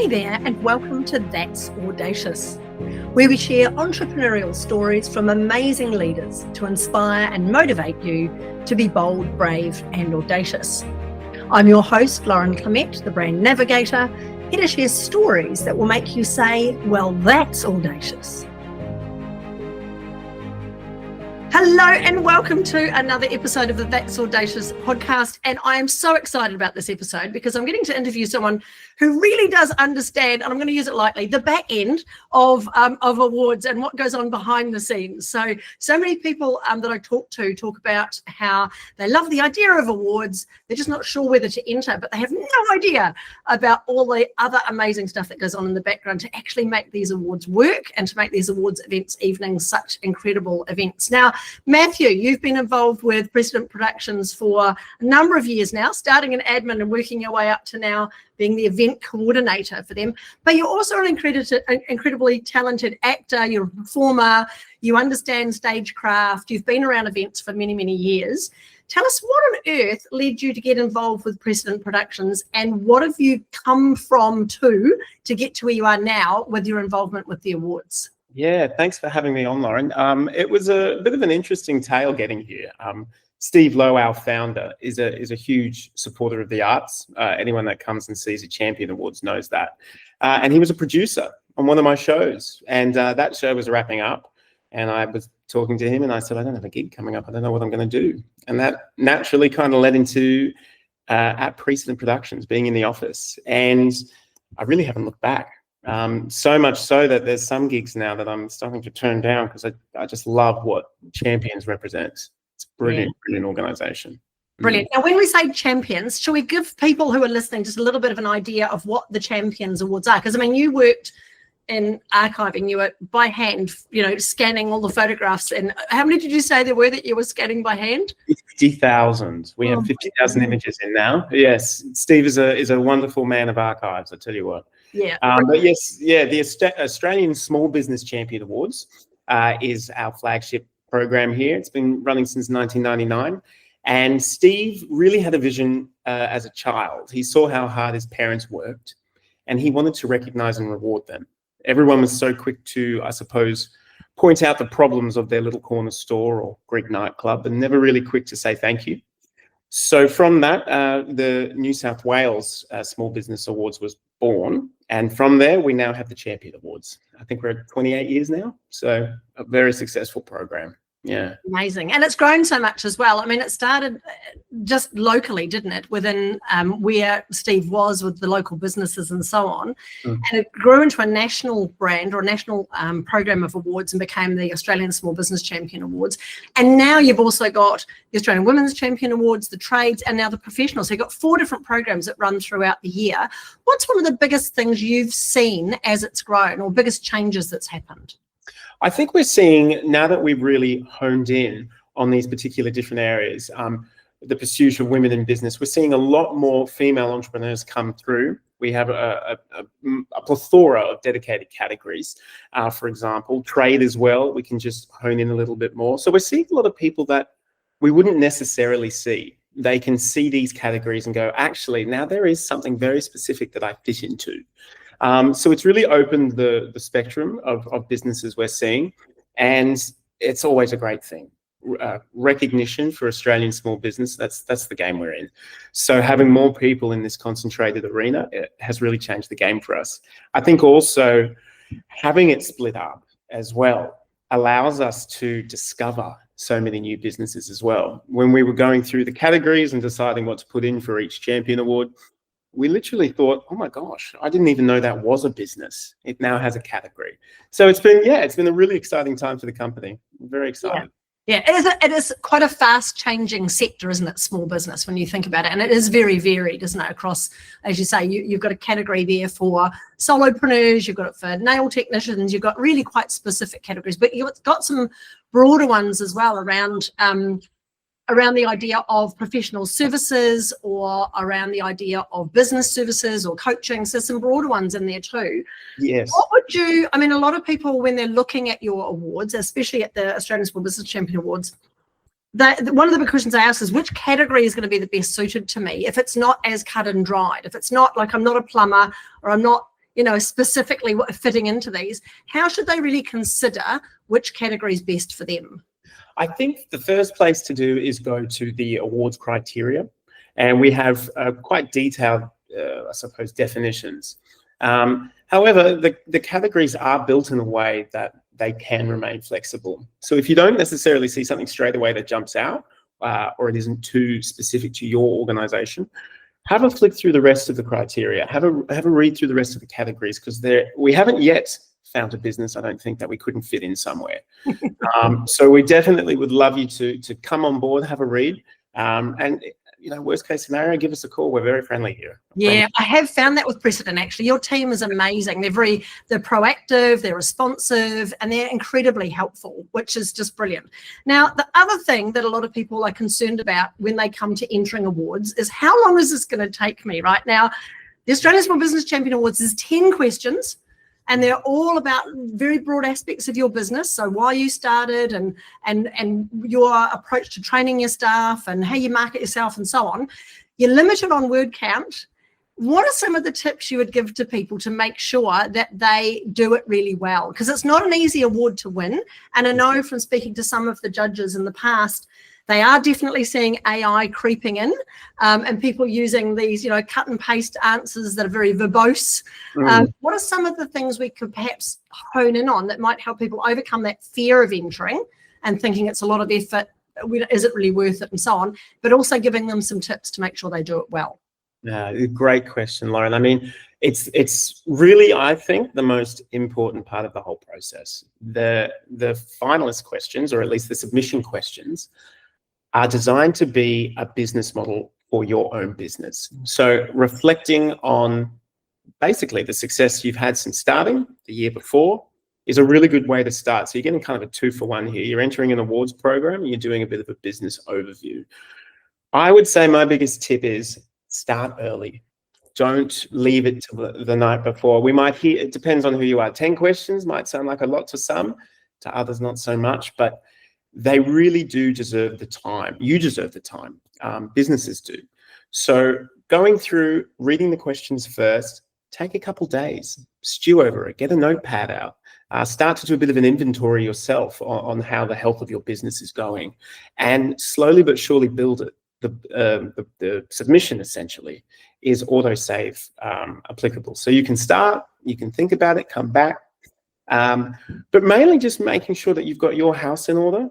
Hey there, and welcome to That's Audacious, where we share entrepreneurial stories from amazing leaders to inspire and motivate you to be bold, brave, and audacious. I'm your host, Lauren Clement, the brand navigator, here to share stories that will make you say, well, that's audacious. Hello and welcome to another episode of the That's Audacious podcast. And I am so excited about this episode because I'm getting to interview someone who really does understand, and I'm going to use it lightly, the back end of awards and what goes on behind the scenes. So many people that I talk to talk about how they love the idea of awards. They're just not sure whether to enter, but they have no idea about all the other amazing stuff that goes on in the background to actually make these awards work and to make these awards events, evenings, such incredible events. Now, Matthew, you've been involved with Precedent Productions for a number of years now, starting in admin and working your way up to now being the event coordinator for them. But you're also an incredibly talented actor, you're a performer, you understand stagecraft, you've been around events for many, many years. Tell us what on earth led you to get involved with Precedent Productions, and what have you come from to get to where you are now with your involvement with the awards? Yeah, thanks for having me on, Lauren. It was a bit of an interesting tale getting here. Steve Loe, our founder, is a huge supporter of the arts. Anyone that comes and sees a Champion Awards knows that. And he was a producer on one of my shows, and that show was wrapping up. And I was talking to him, and I said, I don't have a gig coming up. I don't know what I'm going to do. And that naturally kind of led into at Precedent Productions, being in the office. And I really haven't looked back. So much so that there's some gigs now that I'm starting to turn down because I just love what Champions represents. It's brilliant, brilliant organisation. Brilliant. Now, when we say Champions, shall we give people who are listening just a little bit of an idea of what the Champions Awards are? Because, I mean, you worked in archiving, you were by hand, scanning all the photographs. And how many did you say there were that you were scanning by hand? 50,000. We have 50,000 images in now. Yes, Steve is a wonderful man of archives, I tell you what. Yeah. But yes, the Australian Small Business Champion Awards is our flagship program here. It's been running since 1999. And Steve really had a vision as a child. He saw how hard his parents worked, and he wanted to recognise and reward them. Everyone was so quick to, I suppose, point out the problems of their little corner store or Greek nightclub, and never really quick to say thank you. So from that, the New South Wales Small Business Awards was born. And from there, we now have the Champion Awards. I think we're at 28 years now. So a very successful program. Yeah. Amazing. And it's grown so much as well. I mean, it started just locally, didn't it? Within where Steve was with the local businesses and so on. And it grew into a national brand or a national program of awards and became the Australian Small Business Champion Awards. And now you've also got the Australian Women's Champion Awards, the trades, and now the professionals. So you've got 4 different programs that run throughout the year. What's one of the biggest things you've seen as it's grown, or biggest changes that's happened? I think we're seeing, now that we've really honed in on these particular different areas, the pursuit of women in business, we're seeing a lot more female entrepreneurs come through. We have a plethora of dedicated categories. For example, trade as well, we can just hone in a little bit more. So we're seeing a lot of people that we wouldn't necessarily see. They can see these categories and go, actually, now there is something very specific that I fit into. So it's really opened the spectrum of businesses we're seeing, and it's always a great thing. Recognition for Australian small business, that's the game we're in. So having more people in this concentrated arena, it has really changed the game for us. I think also having it split up as well allows us to discover so many new businesses as well. When we were going through the categories and deciding what to put in for each Champion Award, we literally thought, oh my gosh, I didn't even know that was a business. It now has a category. So it's been a really exciting time for the company. I'm very excited. Yeah, it is quite a fast changing sector, isn't it? Small business, when you think about it. And it is very varied, isn't it? Across, as you say, you've got a category there for solopreneurs, you've got it for nail technicians, you've got really quite specific categories, but you've got some broader ones as well around the idea of professional services, or around the idea of business services or coaching. So some broader ones in there too. Yes. What would you, I mean, a lot of people, when they're looking at your awards, especially at the Australian Small Business Champion Awards, one of the big questions I ask is, which category is going to be the best suited to me if it's not as cut and dried? If it's not like, I'm not a plumber, or I'm not specifically fitting into these, how should they really consider which category is best for them? I think the first place to do is go to the awards criteria, and we have quite detailed, I suppose, definitions. However, the categories are built in a way that they can remain flexible. So if you don't necessarily see something straight away that jumps out, or it isn't too specific to your organization, have a flick through the rest of the criteria. Have a read through the rest of the categories, because we haven't yet found a business, I don't think, that we couldn't fit in somewhere. So we definitely would love you to come on board, have a read, and worst case scenario, give us a call. We're very friendly here. Yeah, I have found that with Precedent, actually. Your team is amazing. They're proactive, they're responsive, and they're incredibly helpful, which is just brilliant. Now, the other thing that a lot of people are concerned about when they come to entering awards is, how long is this going to take me? Right now, the Australian Small Business Champion Awards is 10 questions. And they're all about very broad aspects of your business. So why you started, and your approach to training your staff, and how you market yourself, and so on. You're limited on word count. What are some of the tips you would give to people to make sure that they do it really well? Because it's not an easy award to win. And I know from speaking to some of the judges in the past, they are definitely seeing AI creeping in, and people using these, cut and paste answers that are very verbose. What are some of the things we could perhaps hone in on that might help people overcome that fear of entering and thinking it's a lot of effort, is it really worth it, and so on, but also giving them some tips to make sure they do it well? Yeah, great question, Lauren. I mean, it's really, I think, the most important part of the whole process. The finalist questions, or at least the submission questions, are designed to be a business model for your own business. So reflecting on basically the success you've had since starting the year before is a really good way to start. So you're getting kind of a 2-for-1 here. You're entering an awards program, and you're doing a bit of a business overview. I would say my biggest tip is start early. Don't leave it to the night before. We might hear, it depends on who you are. 10 questions might sound like a lot to some, to others not so much, but they really do deserve the time. You deserve the time. Businesses do. So going through, reading the questions first, take a couple days, stew over it, get a notepad out, start to do a bit of an inventory yourself on how the health of your business is going, and slowly but surely build it. The submission essentially is autosave applicable. So you can start, you can think about it, come back, but mainly just making sure that you've got your house in order,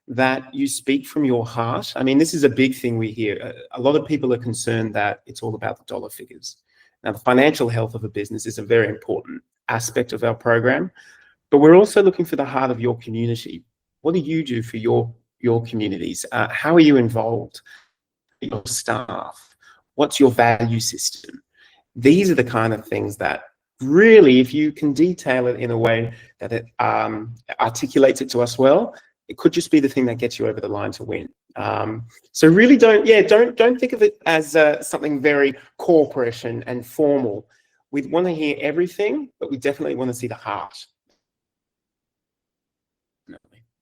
that you speak from your heart. I mean, this is a big thing we hear. A lot of people are concerned that it's all about the dollar figures. Now, the financial health of a business is a very important aspect of our program, but we're also looking for the heart of your community. What do you do for your communities? How are you involved? Your staff? What's your value system? These are the kind of things that really, if you can detail it in a way that it articulates it to us well, it could just be the thing that gets you over the line to win. So really don't think of it as something very corporate and formal. We want to hear everything, but we definitely want to see the heart.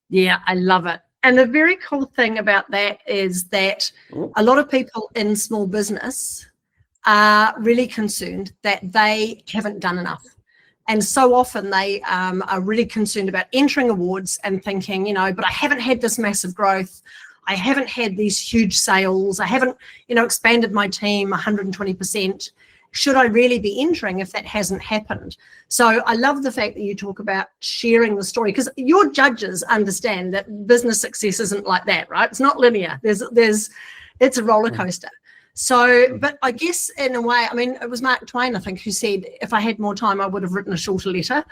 Yeah, I love it. And the very cool thing about that is that a lot of people in small business are really concerned that they haven't done enough. And so often they are really concerned about entering awards and thinking, but I haven't had this massive growth. I haven't had these huge sales. I haven't, expanded my team 120%. Should I really be entering if that hasn't happened? So I love the fact that you talk about sharing the story, because your judges understand that business success isn't like that, right? It's not linear. It's a roller coaster. So, but I guess in a way, I mean, it was Mark Twain, I think, who said, if I had more time, I would have written a shorter letter.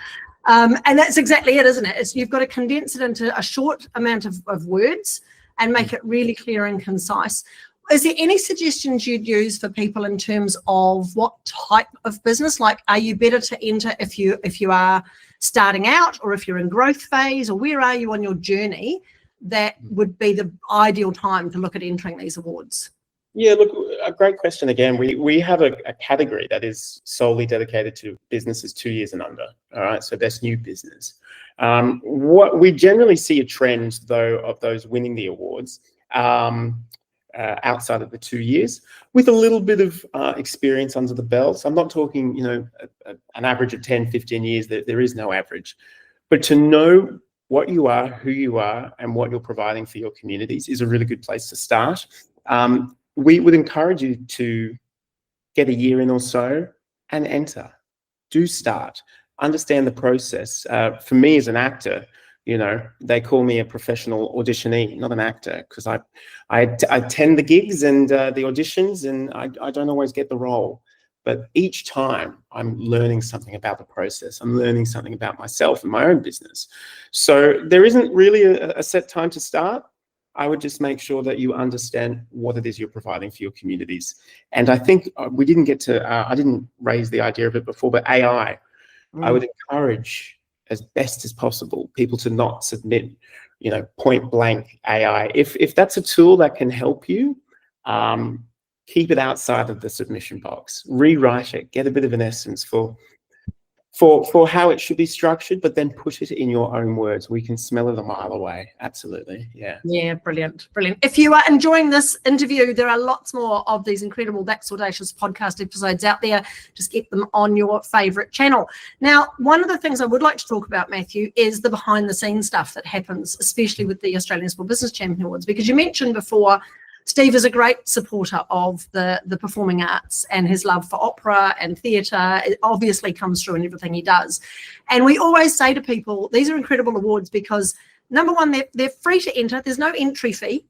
And that's exactly it, isn't it? You've got to condense it into a short amount of words and make it really clear and concise. Is there any suggestions you'd use for people in terms of what type of business? Like, are you better to enter if you are starting out, or if you're in growth phase, or where are you on your journey? That would be the ideal time to look at entering these awards. Yeah, look, a great question again. We have a category that is solely dedicated to businesses 2 years and under. All right, so that's new business. What we generally see a trend, though, of those winning the awards. outside of the 2 years with a little bit of experience under the belt. So I'm not talking, an average of 10, 15 years. There is no average. But to know what you are, who you are, and what you're providing for your communities is a really good place to start. We would encourage you to get a year in or so and enter. Do start. Understand the process. For me as an actor, they call me a professional auditionee, not an actor, because I attend the gigs and the auditions, and I don't always get the role. But each time I'm learning something about the process. I'm learning something about myself and my own business. So there isn't really a set time to start. I would just make sure that you understand what it is you're providing for your communities. And I think we didn't get to, I didn't raise the idea of it before, but AI, I would encourage as best as possible people to not submit, point blank AI. If that's a tool that can help you, keep it outside of the submission box, rewrite it, get a bit of an essence for how it should be structured, but then put it in your own words. We can smell it a mile away. Absolutely. Yeah, brilliant. If you are enjoying this interview, there are lots more of these incredible That's Audacious podcast episodes out there. Just get them on your favorite channel. Now, one of the things I would like to talk about, Matthew, is the behind the scenes stuff that happens, especially with the Australian Small Business Champion Awards, because you mentioned before Steve is a great supporter of the performing arts, and his love for opera and theatre, it obviously comes through in everything he does. And we always say to people, these are incredible awards because, number one, they're free to enter. There's no entry fee.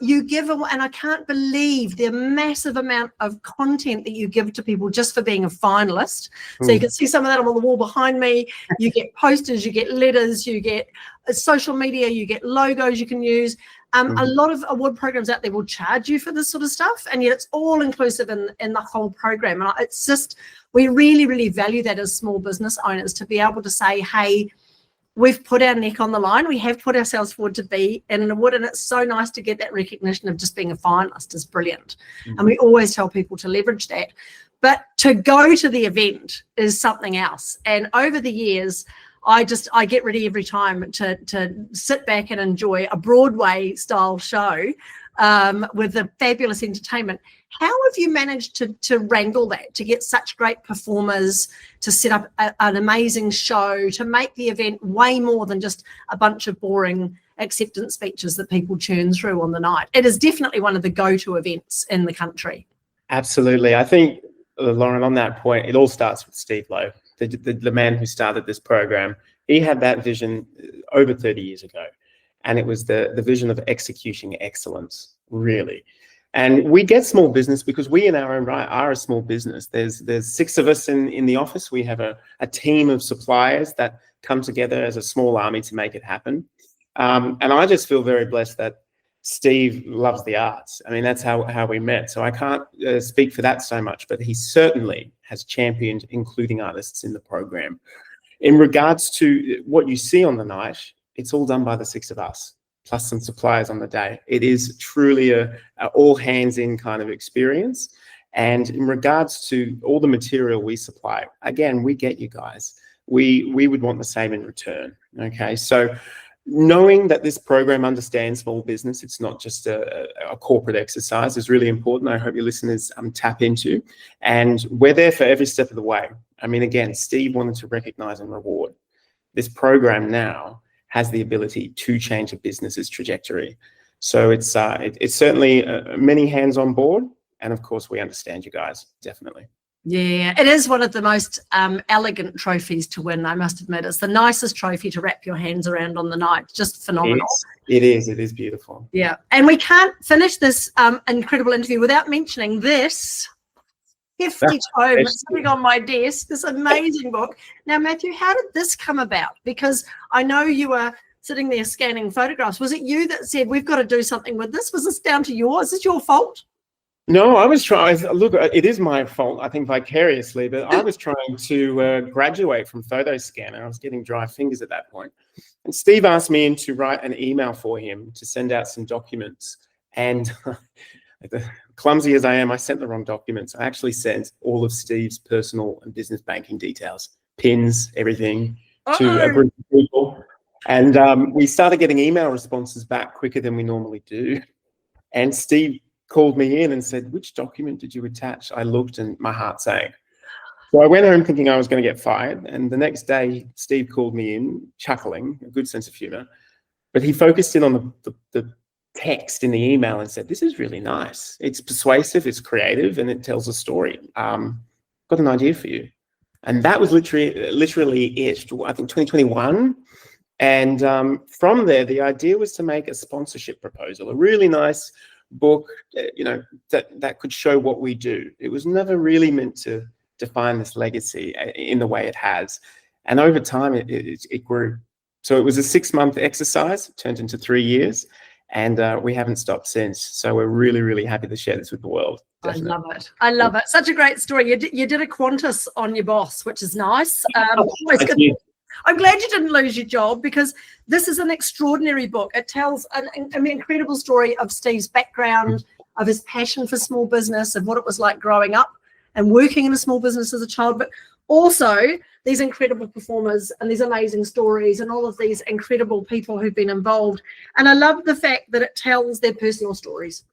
You give, and I can't believe the massive amount of content that you give to people just for being a finalist. So you can see some of that on the wall behind me. You get posters, you get letters, you get social media, you get logos you can use. A lot of award programs out there will charge you for this sort of stuff, and yet it's all inclusive in the whole program. And it's just, we really, really value that as small business owners, to be able to say, hey, we've put our neck on the line. We have put ourselves forward to be in an award, and it's so nice to get that recognition of just being a finalist is brilliant. And we always tell people to leverage that. But to go to the event is something else. And over the years, I get ready every time to sit back and enjoy a Broadway style show with the fabulous entertainment. How have you managed to wrangle that, to get such great performers, to set up an amazing show, to make the event way more than just a bunch of boring acceptance speeches that people churn through on the night? It is definitely one of the go-to events in the country. Absolutely. I think, Lauren, on that point, it all starts with Steve Loe, the man who started this program. He had that vision over 30 years ago, and it was the vision of executing excellence, really. And we get small business because we in our own right are a small business. There's 6 of us in the office. We have a team of suppliers that come together as a small army to make it happen. And I just feel very blessed that Steve loves the arts. I mean, that's how we met. So I can't speak for that so much, but he certainly has championed including artists in the program. In regards to what you see on the night, it's all done by the 6 of us, plus some suppliers on the day. It is truly a all hands in kind of experience. And in regards to all the material we supply, again, we get you guys. We would want the same in return. Okay, so knowing that this program understands small business, it's not just a corporate exercise, is really important. I hope your listeners tap into, and we're there for every step of the way. I mean, again, Steve wanted to recognize and reward. This program now has the ability to change a business's trajectory. So it's certainly many hands on board, and of course we understand you guys, definitely. Yeah, it is one of the most elegant trophies to win, I must admit. It's the nicest trophy to wrap your hands around on the night. Just phenomenal. It is beautiful. Yeah, and we can't finish this incredible interview without mentioning this hefty tome that's sitting on my desk, this amazing book. Now, Matthew, how did this come about? Because I know you were sitting there scanning photographs. Was it you that said, we've got to do something with this? Was this down to yours? Is this your fault? No, I was trying. Look, it is my fault, I think, vicariously, but I was trying to graduate from photo scanner. I was getting dry fingers at that point. And Steve asked me to write an email for him to send out some documents. And clumsy as I am, I sent the wrong documents. I actually sent all of Steve's personal and business banking details, PINs, everything, to a group of people. And we started getting email responses back quicker than we normally do. And Steve called me in and said, "Which document did you attach?" I looked and my heart sank. So I went home thinking I was going to get fired. And the next day, Steve called me in, chuckling, a good sense of humor. But he focused in on the text in the email and said, "This is really nice. It's persuasive, it's creative, and it tells a story. Got an idea for you." And that was literally it, I think 2021. And from there, the idea was to make a sponsorship proposal, a really nice book, that could show what we do. It was never really meant to define this legacy in the way it has. And over time, it grew. So it was a 6-month exercise, it turned into 3 years, and we haven't stopped since. So we're really, really happy to share this with the world. Definitely. I love it. I love it. Such a great story. You did a Qantas on your boss, which is nice. Always good. I'm glad you didn't lose your job, because this is an extraordinary book. It tells an incredible story of Steve's background, of his passion for small business, of what it was like growing up and working in a small business as a child, but also these incredible performers and these amazing stories and all of these incredible people who've been involved. And I love the fact that it tells their personal stories.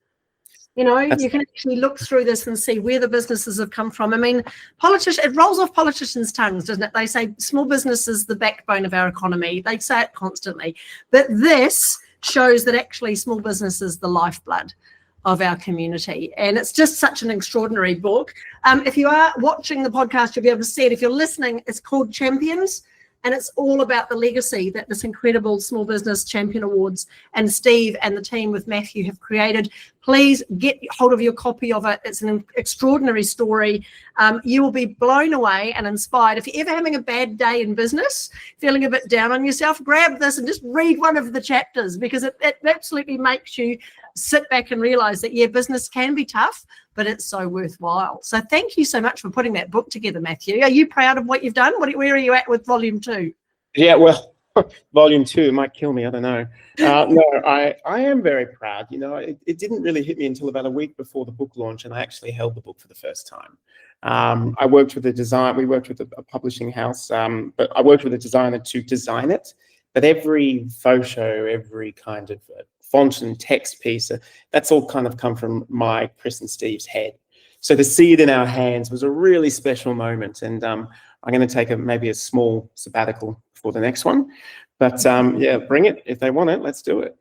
You can actually look through this and see where the businesses have come from. I mean, it rolls off politicians' tongues, doesn't it? They say small business is the backbone of our economy. They say it constantly. But this shows that actually small business is the lifeblood of our community. And it's just such an extraordinary book. If you are watching the podcast, you'll be able to see it. If you're listening, it's called Champions. And it's all about the legacy that this incredible Small Business Champion Awards and Steve and the team with Matthew have created. Please get hold of your copy of it. It's an extraordinary story. You will be blown away and inspired. If you're ever having a bad day in business, feeling a bit down on yourself, grab this and just read one of the chapters, because it absolutely makes you sit back and realize that, business can be tough, but it's so worthwhile. So thank you so much for putting that book together, Matthew. Are you proud of what you've done? Where are you at with volume 2? Yeah, well, volume 2 might kill me. I don't know. No, I am very proud. It didn't really hit me until about a week before the book launch, and I actually held the book for the first time. I worked with we worked with a publishing house, but I worked with a designer to design it. But every photo, every kind of font and text piece, that's all kind of come from Chris and Steve's head. So to see it in our hands was a really special moment. And I'm going to take maybe a small sabbatical for the next one. But bring it. If they want it, let's do it.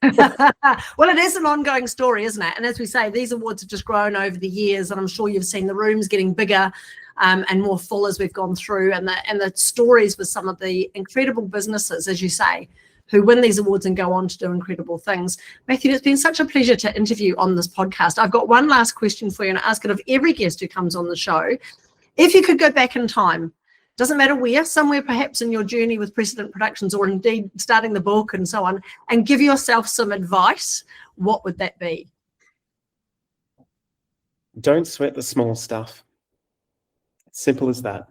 Well, it is an ongoing story, isn't it? And as we say, these awards have just grown over the years, and I'm sure you've seen the rooms getting bigger and more full as we've gone through, and the stories with some of the incredible businesses, as you say, who win these awards and go on to do incredible things. Matthew, it's been such a pleasure to interview on this podcast. I've got one last question for you, and I ask it of every guest who comes on the show. If you could go back in time, doesn't matter where, somewhere perhaps in your journey with Precedent Productions, or indeed starting the book and so on, and give yourself some advice, what would that be? Don't sweat the small stuff. Simple as that.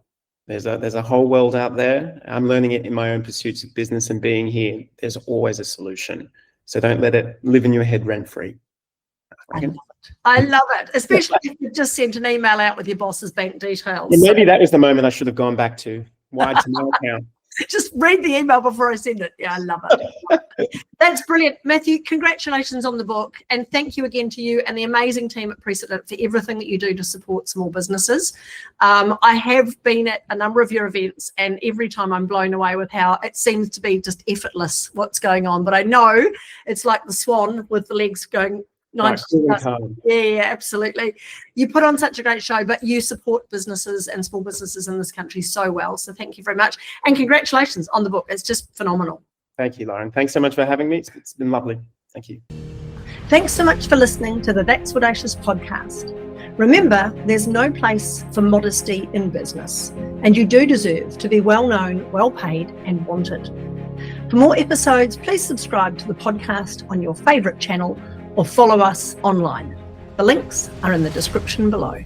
There's a whole world out there. I'm learning it in my own pursuits of business and being here. There's always a solution. So don't let it live in your head rent-free. I love it. Especially if you just sent an email out with your boss's bank details. Yeah, maybe that was the moment I should have gone back to. Why to my account? Just read the email before I send it. Yeah, I love it. That's brilliant. Matthew, congratulations on the book. And thank you again to you and the amazing team at Precedent for everything that you do to support small businesses. I have been at a number of your events, and every time I'm blown away with how it seems to be just effortless what's going on. But I know it's like the swan with the legs going 90. Yeah, absolutely. You put on such a great show, but you support businesses and small businesses in this country so well. So thank you very much. And congratulations on the book. It's just phenomenal. Thank you, Lauren. Thanks so much for having me. It's been lovely. Thank you. Thanks so much for listening to the That's Audacious podcast. Remember, there's no place for modesty in business, and you do deserve to be well known, well paid, and wanted. For more episodes, please subscribe to the podcast on your favourite channel or follow us online. The links are in the description below.